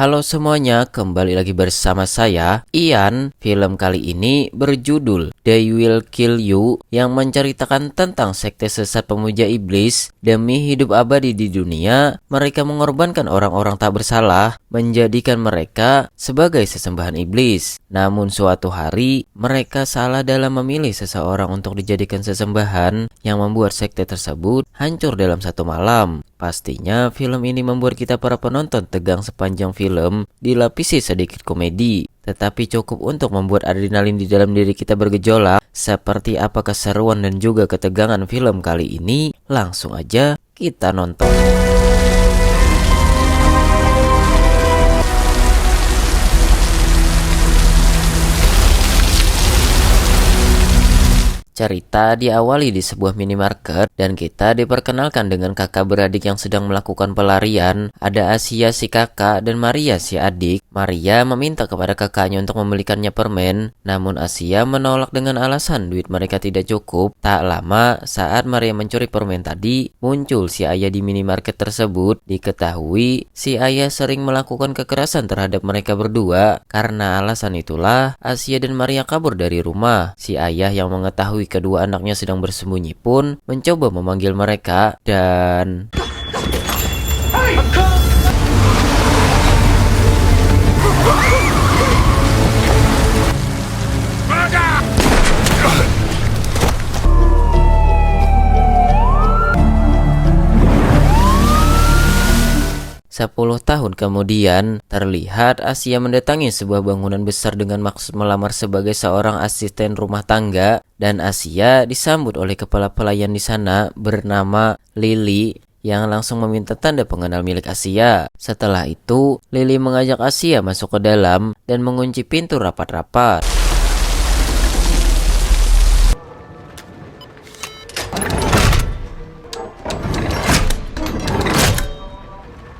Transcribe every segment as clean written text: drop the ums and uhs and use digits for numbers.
Halo semuanya, kembali lagi bersama saya, Ian. Film kali ini berjudul They Will Kill You, yang menceritakan tentang sekte sesat pemuja iblis. Demi hidup abadi di dunia, mereka mengorbankan orang-orang tak bersalah, menjadikan mereka sebagai sesembahan iblis. Namun suatu hari, mereka salah dalam memilih seseorang untuk dijadikan sesembahan, yang membuat sekte tersebut hancur dalam satu malam. Pastinya film ini membuat kita para penonton tegang sepanjang film, dilapisi sedikit komedi, tetapi cukup untuk membuat adrenalin di dalam diri kita bergejolak. Seperti apa keseruan dan juga ketegangan film kali ini? Langsung aja kita nonton. Cerita diawali di sebuah minimarket dan kita diperkenalkan dengan kakak beradik yang sedang melakukan pelarian. Ada Asia si kakak dan Maria si adik. Maria meminta kepada kakaknya untuk membelikannya permen, namun Asia menolak dengan alasan duit mereka tidak cukup. Tak lama, saat Maria mencuri permen tadi, muncul si ayah di minimarket tersebut. Diketahui si ayah sering melakukan kekerasan terhadap mereka berdua. Karena alasan itulah Asia dan Maria kabur dari rumah. Si ayah yang mengetahui kedua anaknya sedang bersembunyi pun mencoba memanggil mereka dan Sepuluh tahun kemudian, terlihat Asia mendatangi sebuah bangunan besar dengan maksud melamar sebagai seorang asisten rumah tangga, dan Asia disambut oleh kepala pelayan di sana bernama Lily, yang langsung meminta tanda pengenal milik Asia. Setelah itu, Lily mengajak Asia masuk ke dalam dan mengunci pintu rapat-rapat.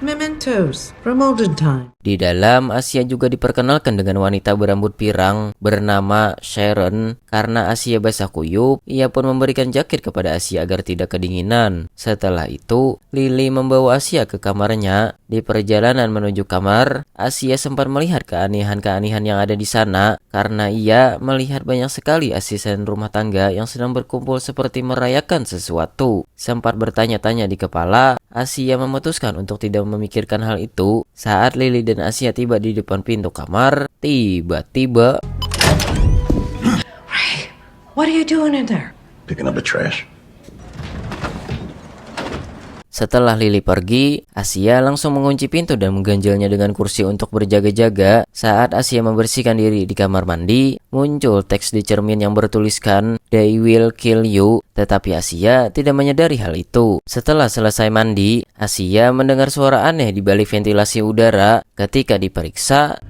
Mementos from olden time. Di dalam, Asia juga diperkenalkan dengan wanita berambut pirang bernama Sharon. Karena Asia basah kuyup, ia pun memberikan jaket kepada Asia agar tidak kedinginan. Setelah itu, Lily membawa Asia ke kamarnya. Di perjalanan menuju kamar, Asia sempat melihat keanehan-keanehan yang ada di sana karena ia melihat banyak sekali asisten rumah tangga yang sedang berkumpul seperti merayakan sesuatu. Sempat bertanya-tanya di kepala, Asia memutuskan untuk tidak memikirkan hal itu. Saat Lily dan Asia tiba di depan pintu kamar, tiba-tiba Ray, what are you doing in there? Picking up the trash. setelah Lily pergi, Asia langsung mengunci pintu dan mengganjalnya dengan kursi untuk berjaga-jaga. Saat Asia membersihkan diri di kamar mandi, muncul teks di cermin yang bertuliskan They Will Kill You, tetapi Asia tidak menyadari hal itu. Setelah selesai mandi, Asia mendengar suara aneh di balik ventilasi udara. Ketika diperiksa,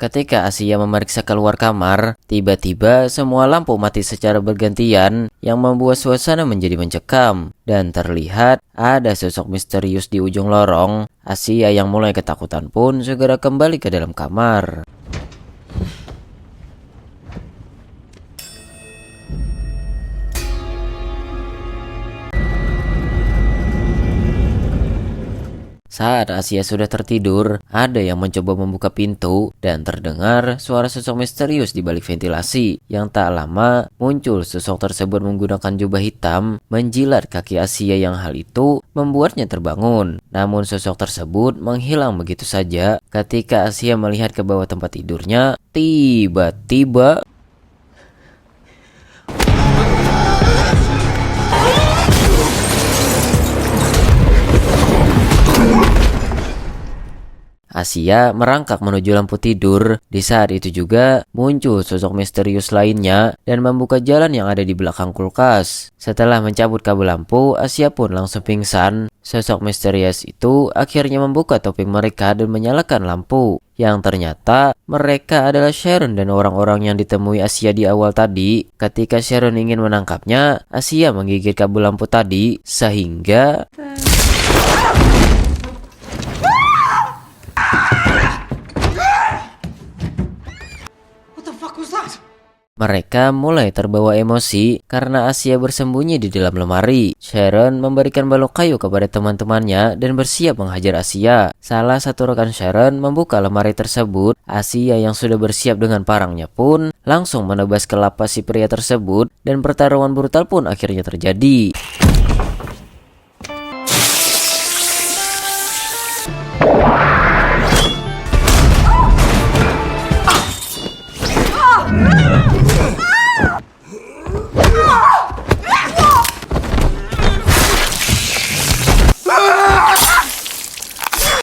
ketika Asia memeriksa keluar kamar, tiba-tiba semua lampu mati secara bergantian yang membuat suasana menjadi mencekam. Dan terlihat ada sosok misterius di ujung lorong. Asia yang mulai ketakutan pun segera kembali ke dalam kamar. Saat Asia sudah tertidur, ada yang mencoba membuka pintu dan terdengar suara sosok misterius di balik ventilasi. Yang tak lama, muncul sosok tersebut menggunakan jubah hitam, menjilat kaki Asia yang hal itu membuatnya terbangun. Namun sosok tersebut menghilang begitu saja. Ketika Asia melihat ke bawah tempat tidurnya, tiba-tiba Asia merangkak menuju lampu tidur. Di saat itu juga muncul sosok misterius lainnya dan membuka jalan yang ada di belakang kulkas. Setelah mencabut kabel lampu, Asia pun langsung pingsan. Sosok misterius itu akhirnya membuka topeng mereka dan menyalakan lampu. Yang ternyata mereka adalah Sharon dan orang-orang yang ditemui Asia di awal tadi. Ketika Sharon ingin menangkapnya, Asia menggigit kabel lampu tadi sehingga Mereka mulai terbawa emosi karena Asia bersembunyi di dalam lemari. Sharon memberikan balok kayu kepada teman-temannya dan bersiap menghajar Asia. Salah satu rekan Sharon membuka lemari tersebut. Asia yang sudah bersiap dengan parangnya pun langsung menebas ke lapas si pria tersebut dan pertarungan brutal pun akhirnya terjadi.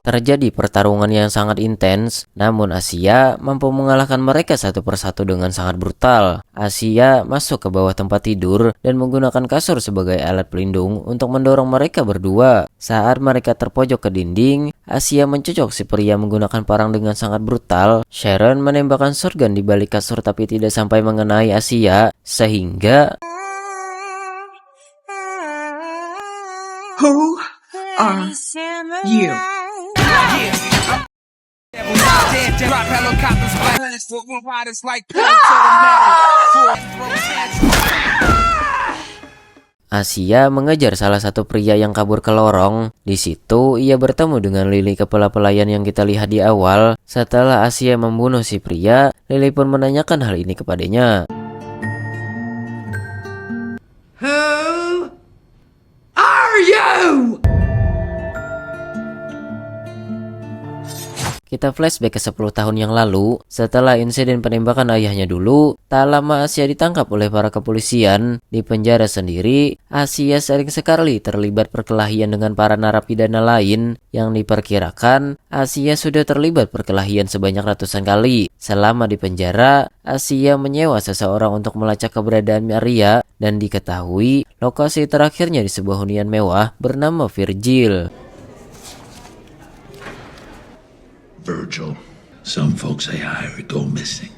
Terjadi pertarungan yang sangat intens, namun Asia mampu mengalahkan mereka satu persatu dengan sangat brutal. Asia masuk ke bawah tempat tidur dan menggunakan kasur sebagai alat pelindung untuk mendorong mereka berdua. Saat mereka terpojok ke dinding, Asia mencocok si pria menggunakan parang dengan sangat brutal. Sharon menembakkan shotgun di balik kasur tapi tidak sampai mengenai Asia, sehingga Who are you? Asia mengejar salah satu pria yang kabur ke lorong. Di situ ia bertemu dengan Lily, kepala pelayan yang kita lihat di awal. Setelah Asia membunuh si pria, Lily pun menanyakan hal ini kepadanya. Who are you? Kita flashback ke 10 tahun yang lalu. Setelah insiden penembakan ayahnya dulu, tak lama Asia ditangkap oleh para kepolisian. Di penjara sendiri, Asia sering sekali terlibat perkelahian dengan para narapidana lain. Yang diperkirakan, Asia sudah terlibat perkelahian sebanyak ratusan kali. Selama di penjara, Asia menyewa seseorang untuk melacak keberadaan Maria dan diketahui lokasi terakhirnya di sebuah hunian mewah bernama Virgil. Virgil. Some folks say I would go missing.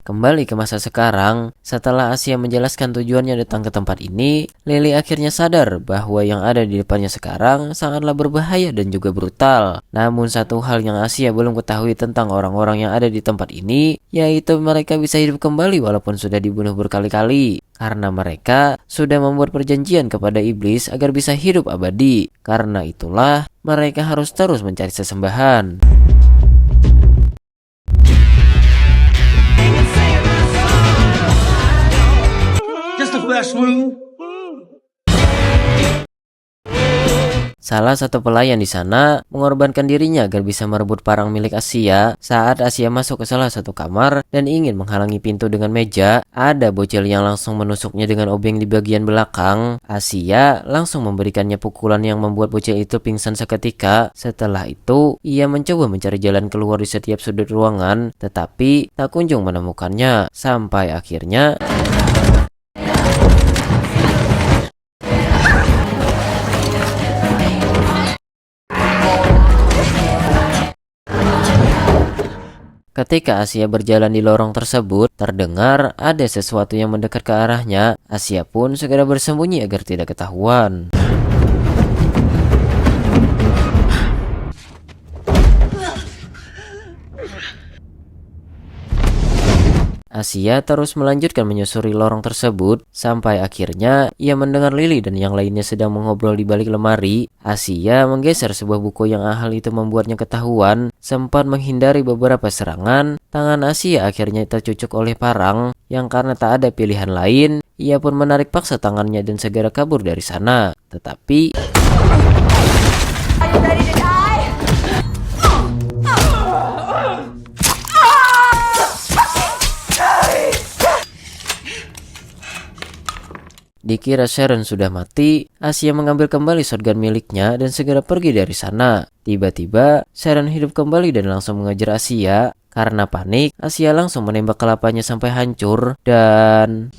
Kembali ke masa sekarang, setelah Asia menjelaskan tujuannya datang ke tempat ini, Lily akhirnya sadar bahwa yang ada di depannya sekarang sangatlah berbahaya dan juga brutal. Namun satu hal yang Asia belum ketahui tentang orang-orang yang ada di tempat ini, yaitu mereka bisa hidup kembali walaupun sudah dibunuh berkali-kali. Karena mereka sudah membuat perjanjian kepada iblis agar bisa hidup abadi. Karena itulah, mereka harus terus mencari sesembahan. Salah satu pelayan di sana mengorbankan dirinya agar bisa merebut parang milik Asia. Saat Asia masuk ke salah satu kamar dan ingin menghalangi pintu dengan meja, ada bocil yang langsung menusuknya dengan obeng di bagian belakang. Asia langsung memberikannya pukulan yang membuat bocil itu pingsan seketika. Setelah itu, ia mencoba mencari jalan keluar di setiap sudut ruangan, tetapi tak kunjung menemukannya. Sampai akhirnya ketika Asia berjalan di lorong tersebut, terdengar ada sesuatu yang mendekat ke arahnya. Asia pun segera bersembunyi agar tidak ketahuan. Asia terus melanjutkan menyusuri lorong tersebut sampai akhirnya ia mendengar Lily dan yang lainnya sedang mengobrol di balik lemari. Asia menggeser sebuah buku yang hal itu membuatnya ketahuan. Sempat menghindari beberapa serangan, tangan Asia akhirnya tercucuk oleh parang yang karena tak ada pilihan lain, ia pun menarik paksa tangannya dan segera kabur dari sana. Tetapi dikira Sharon sudah mati, Asia mengambil kembali shotgun miliknya dan segera pergi dari sana. Tiba-tiba, Sharon hidup kembali dan langsung mengejar Asia. Karena panik, Asia langsung menembak kelapanya sampai hancur dan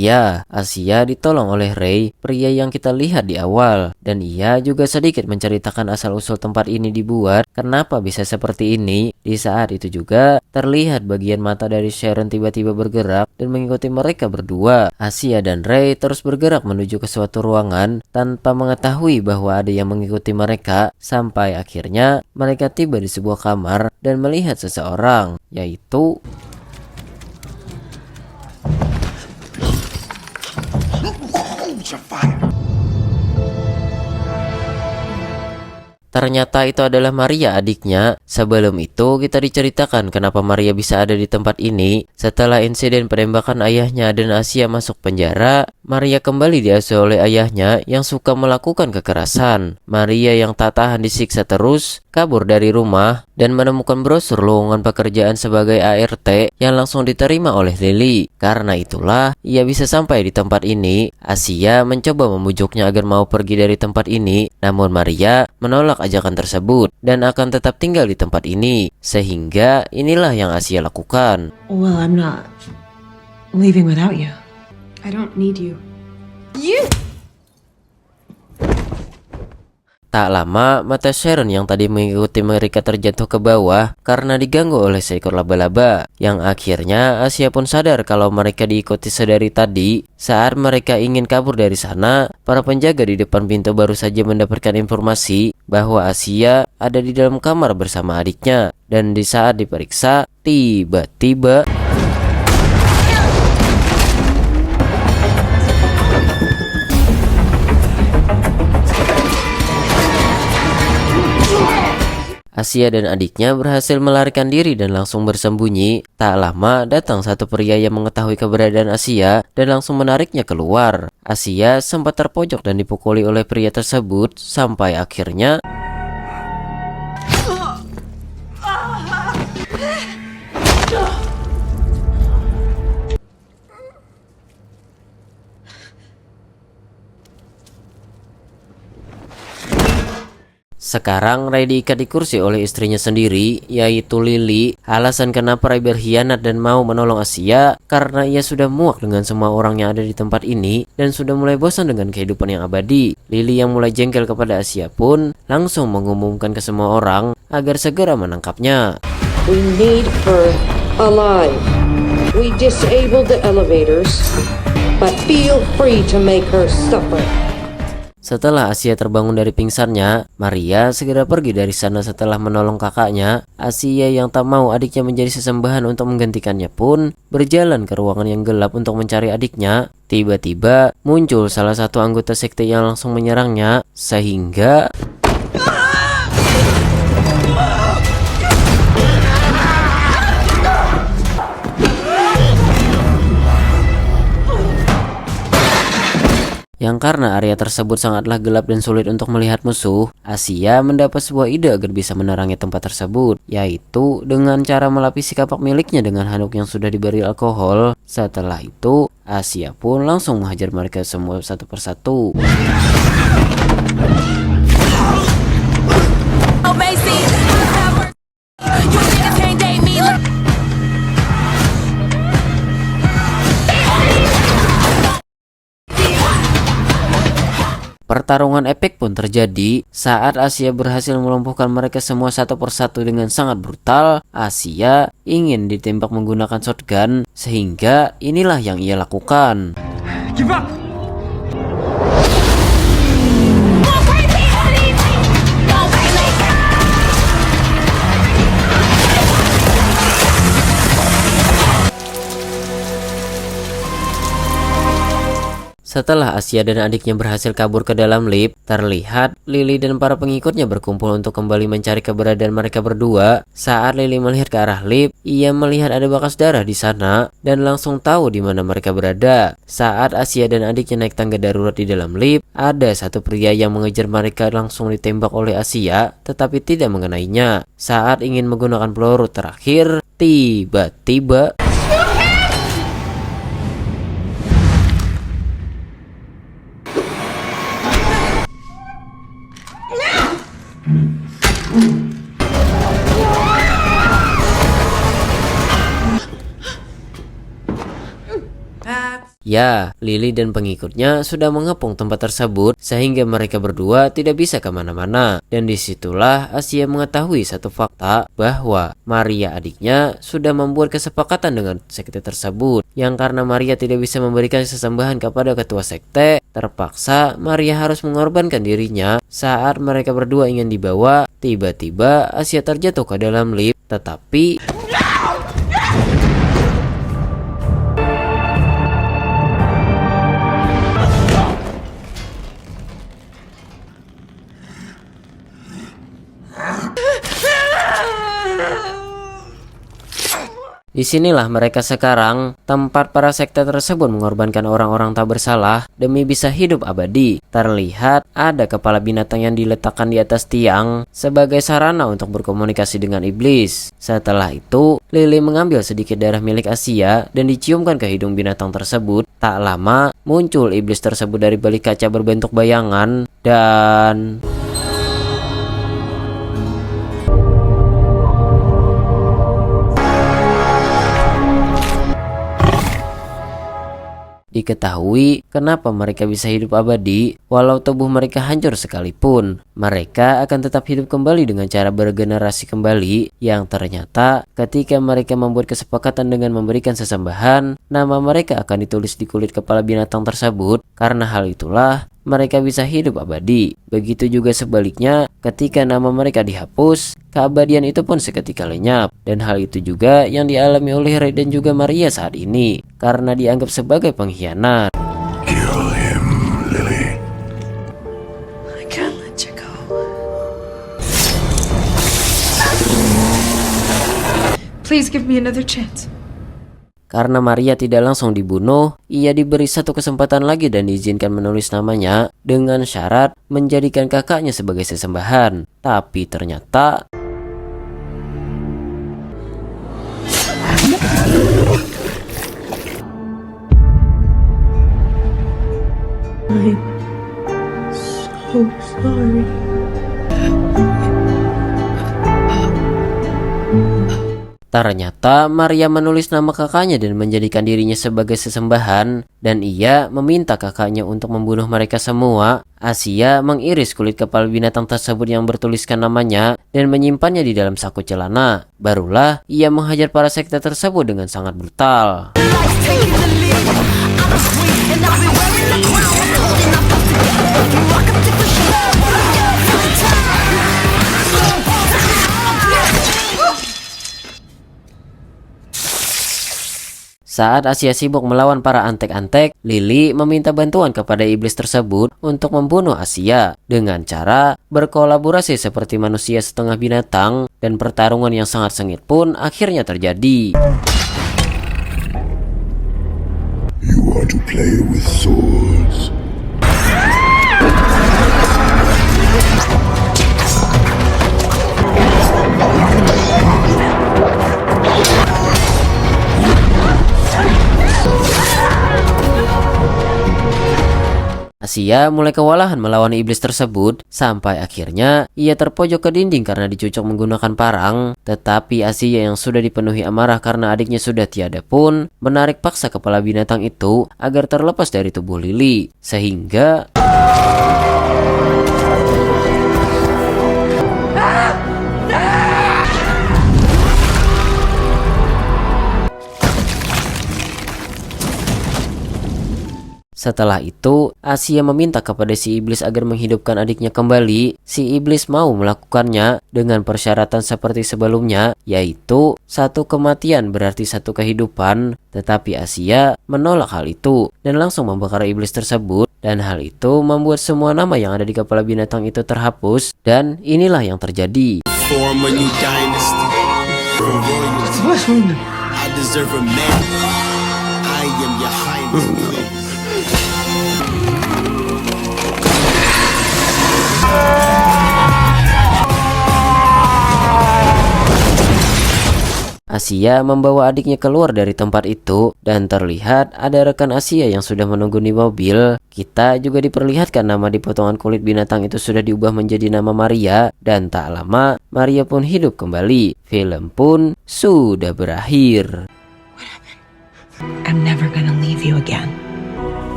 Ya, Asia ditolong oleh Ray, pria yang kita lihat di awal. Dan ia juga sedikit menceritakan asal-usul tempat ini dibuat, kenapa bisa seperti ini. Di saat itu juga, terlihat bagian mata dari Sharon tiba-tiba bergerak dan mengikuti mereka berdua. Asia dan Ray terus bergerak menuju ke suatu ruangan tanpa mengetahui bahwa ada yang mengikuti mereka, sampai akhirnya mereka tiba di sebuah kamar dan melihat seseorang, yaitu ternyata itu adalah Maria, adiknya. Sebelum itu kita diceritakan kenapa Maria bisa ada di tempat ini. Setelah insiden penembakan ayahnya dan Asia masuk penjara, Maria kembali diasuh oleh ayahnya yang suka melakukan kekerasan. Maria yang tak tahan disiksa terus, kabur dari rumah dan menemukan brosur lowongan pekerjaan sebagai ART yang langsung diterima oleh Lily. Karena itulah ia bisa sampai di tempat ini. Asia mencoba membujuknya agar mau pergi dari tempat ini, namun Maria menolak ajakan tersebut dan akan tetap tinggal di tempat ini. Sehingga inilah yang Asia lakukan. Well, I'm not leaving without you. I don't need you. Tak lama, mata Sharon yang tadi mengikuti mereka terjatuh ke bawah karena diganggu oleh seekor laba-laba. Yang akhirnya Asia pun sadar kalau mereka diikuti sedari tadi. Saat mereka ingin kabur dari sana, para penjaga di depan pintu baru saja mendapatkan informasi bahwa Asia ada di dalam kamar bersama adiknya. Dan di saat diperiksa, tiba-tiba Asia dan adiknya berhasil melarikan diri dan langsung bersembunyi. Tak lama datang satu pria yang mengetahui keberadaan Asia dan langsung menariknya keluar. Asia sempat terpojok dan dipukuli oleh pria tersebut sampai akhirnya sekarang Ray diikat di kursi oleh istrinya sendiri, yaitu Lily. Alasan kenapa Ray berkhianat dan mau menolong Asia karena ia sudah muak dengan semua orang yang ada di tempat ini dan sudah mulai bosan dengan kehidupan yang abadi. Lily yang mulai jengkel kepada Asia pun langsung mengumumkan ke semua orang agar segera menangkapnya. We need her alive. We disabled the elevators, but feel free to make her suffer. Setelah Asia terbangun dari pingsannya, Maria segera pergi dari sana setelah menolong kakaknya. Asia yang tak mau adiknya menjadi sesembahan untuk menggantikannya pun berjalan ke ruangan yang gelap untuk mencari adiknya. Tiba-tiba muncul salah satu anggota sekte yang langsung menyerangnya, sehingga yang karena area tersebut sangatlah gelap dan sulit untuk melihat musuh, Asia mendapat sebuah ide agar bisa menerangi tempat tersebut, yaitu dengan cara melapisi kapak miliknya dengan handuk yang sudah diberi alkohol. Setelah itu, Asia pun langsung menghajar mereka semua satu persatu. Pertarungan epik pun terjadi saat Asia berhasil melumpuhkan mereka semua satu persatu dengan sangat brutal. Asia ingin ditembak menggunakan shotgun, sehingga inilah yang ia lakukan. Give up! Setelah Asia dan adiknya berhasil kabur ke dalam lift, terlihat Lily dan para pengikutnya berkumpul untuk kembali mencari keberadaan mereka berdua. Saat Lily melihat ke arah lift, ia melihat ada bekas darah di sana dan langsung tahu di mana mereka berada. Saat Asia dan adiknya naik tangga darurat di dalam lift, ada satu pria yang mengejar mereka langsung ditembak oleh Asia, tetapi tidak mengenainya. Saat ingin menggunakan peluru terakhir, tiba-tiba That's Ya, Lily dan pengikutnya sudah mengepung tempat tersebut sehingga mereka berdua tidak bisa kemana-mana. Dan disitulah Asia mengetahui satu fakta bahwa Maria adiknya sudah membuat kesepakatan dengan sekte tersebut. Yang karena Maria tidak bisa memberikan sesembahan kepada ketua sekte, terpaksa Maria harus mengorbankan dirinya. Saat mereka berdua ingin dibawa, tiba-tiba Asia terjatuh ke dalam lift, tetapi disinilah mereka sekarang, tempat para sekte tersebut mengorbankan orang-orang tak bersalah demi bisa hidup abadi. Terlihat ada kepala binatang yang diletakkan di atas tiang sebagai sarana untuk berkomunikasi dengan iblis. Setelah itu, Lily mengambil sedikit darah milik Asia dan diciumkan ke hidung binatang tersebut. Tak lama, muncul iblis tersebut dari balik kaca berbentuk bayangan dan diketahui kenapa mereka bisa hidup abadi walau tubuh mereka hancur sekalipun. Mereka akan tetap hidup kembali dengan cara bergenerasi kembali, yang ternyata ketika mereka membuat kesepakatan dengan memberikan sesembahan, nama mereka akan ditulis di kulit kepala binatang tersebut. Karena hal itulah mereka bisa hidup abadi. Begitu juga sebaliknya, ketika nama mereka dihapus, keabadian itu pun seketika lenyap. Dan hal itu juga yang dialami oleh Ray dan juga Maria saat ini, karena dianggap sebagai pengkhianat. Kill him, Lily. I can't let you go. Please give me another chance. Karena Maria tidak langsung dibunuh, ia diberi satu kesempatan lagi dan diizinkan menulis namanya dengan syarat menjadikan kakaknya sebagai sesembahan. Tapi ternyata I'm so sorry. ternyata Maria menulis nama kakaknya dan menjadikan dirinya sebagai sesembahan, dan ia meminta kakaknya untuk membunuh mereka semua. Asia mengiris kulit kepala binatang tersebut yang bertuliskan namanya dan menyimpannya di dalam saku celana. Barulah ia menghajar para sekte tersebut dengan sangat brutal. Saat Asia sibuk melawan para antek-antek, Lily meminta bantuan kepada iblis tersebut untuk membunuh Asia dengan cara berkolaborasi seperti manusia setengah binatang, dan pertarungan yang sangat sengit pun akhirnya terjadi. You want to play with swords? Asia mulai kewalahan melawan iblis tersebut sampai akhirnya ia terpojok ke dinding karena dicucuk menggunakan parang. Tetapi Asia yang sudah dipenuhi amarah karena adiknya sudah tiada pun menarik paksa kepala binatang itu agar terlepas dari tubuh Lily, sehingga setelah itu, Asia meminta kepada si iblis agar menghidupkan adiknya kembali. Si iblis mau melakukannya dengan persyaratan seperti sebelumnya, yaitu satu kematian berarti satu kehidupan. Tetapi Asia menolak hal itu dan langsung membakar iblis tersebut. Dan hal itu membuat semua nama yang ada di kepala binatang itu terhapus. Dan inilah yang terjadi. Form a new dynasty. From royalty, I deserve a man. I am your highness. Asia membawa adiknya keluar dari tempat itu dan terlihat ada rekan Asia yang sudah menunggu di mobil. Kita juga diperlihatkan nama di potongan kulit binatang itu sudah diubah menjadi nama Maria, dan tak lama Maria pun hidup kembali. Film pun sudah berakhir. I'm never gonna leave you again.